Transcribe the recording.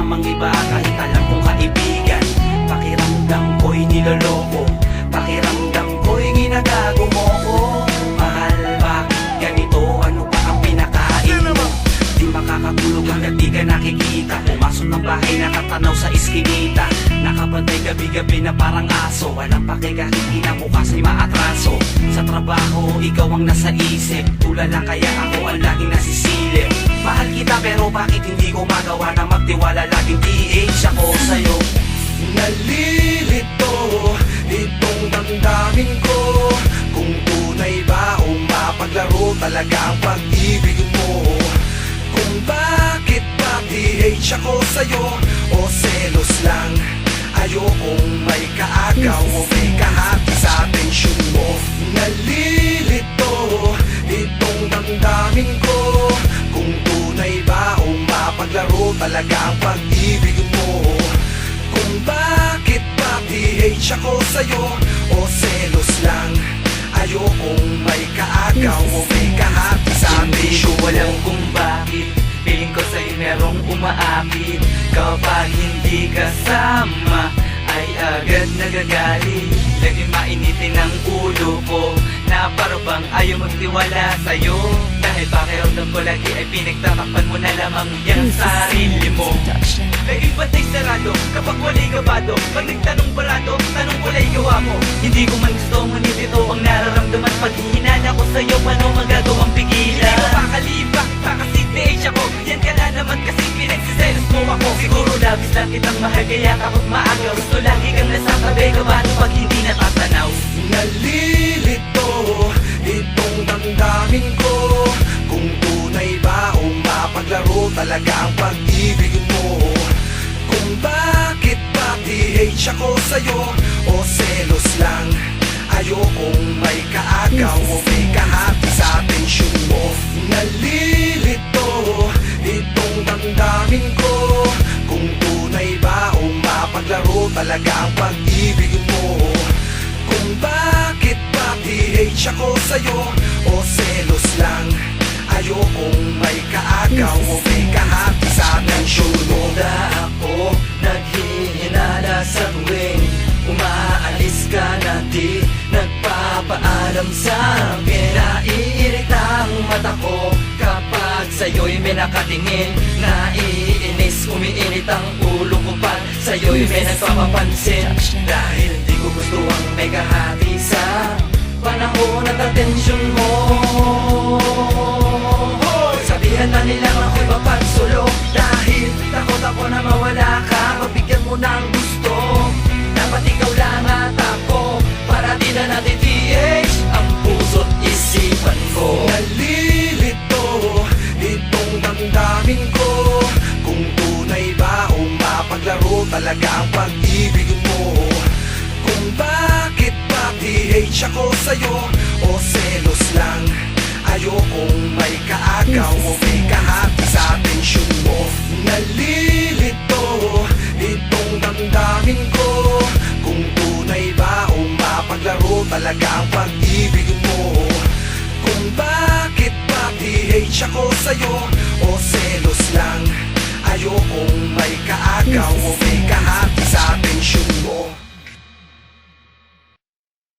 kasamang iba, kahit alam kong kaibigan. Pakiramdam ko'y niloloko, pakiramdam ko'y ginagago mo ko. Mahal, bakit ganito? Ano ba ang pinakain mo? Di makakatulog hanggang di ka nakikita. Pumasok ng bahay, nakatanaw sa iskinita. Nakabantay gabi-gabi na parang aso. Walang pakikahit, bukas ay maatraso. Sa trabaho, ikaw ang nasa isip. Tulala kaya ako ang laging nasisilip. Mahal kita pero bakit hindi ko magawa na magtiwala? Laging TH ako sa'yo. Nalilito itong damdamin ko, kung tunay ba o mapaglaro talaga ang pag-ibig mo. Kung bakit ba TH ako sa'yo o selos lang, ayokong may kaagaw o may kahati sa atensyon mo. Nalilito itong damdamin ko, kung tunay ba o mapaglaro talaga ang pag-ibig mo. Kung bakit ba TH ako sa'yo o selos lang, ayokong may kaagaw o may kahati sa Hindi atensyon ko alam mo. kung bakit piling ko sa'yo merong umaapit. Kapag hindi kasama ay agad nagagalit. Lagi mainitin ang ulo ko na parang ayaw magtiwala sa'yo. Dahil pakiramdam ko lagi ay pinagtatakpan mo na lamang yung sarili mo. Laging bantay sarado kapag wala'y kabado. Pag nagtanong barado, tanong wala'y gawa mo. Hindi ko man gusto ngunit ito ang nararamdaman. Pag hihinala ko sa'yo, paano magagawang pigilan? Hindi ko makalipa, kasi TH ako. Yan ka na naman kasi pinagsiselos mo ako. Siguro labis lang kitang mahal kaya kapag maaga gusto lagi kang nasa tabi. Kabado pag hindi natatanaw. Nalilito itong damdamin ko, kung tunay ba o mapaglaro talaga ang pag-ibig mo. Kung bakit ba TH ako sa'yo o selos lang, ayokong may kaagaw o may kahati sa atensyon mo. Nalilito itong damdamin ko, kung tunay ba o mapaglaro talaga ang pag-ibig mo. Kung bakit ba TH ako sa'yo o selos lang, ayokong may kaagaw o may kahati sa atensyon mo. Ako naghihinala sa tuwing umaalis ka na di nagpapaalam sa akin. Naiirita ang mata ko kapag sa'yo'y may nakatingin. Naiinis, umiinit ang ulo ko pag sa'yo'y may nagpapapansin. Dahil di ko gusto ang may kahati sa panahon at atensyon mo. Sabihan na nilang ako'y mapagsulo, dahil takot ako na mawala ka. Mabigyan mo ng gusto, dapat ikaw lang at ako, para di na natin TH ang puso't isipan ko. Nalilito itong damdamin ko, kung tunay ba o mapaglaro talaga ang pag-ibig mo. Kung bakit ba TH ako sa'yo o selos lang, ayokong may kaagaw o may kahati sa atensyon mo. Nalilito itong damdamin ko, kung tunay ba o mapaglaro talaga ang pag-ibig mo. Kung bakit ba TH ako sa'yo o selos lang, ayokong may kaagaw o may kahati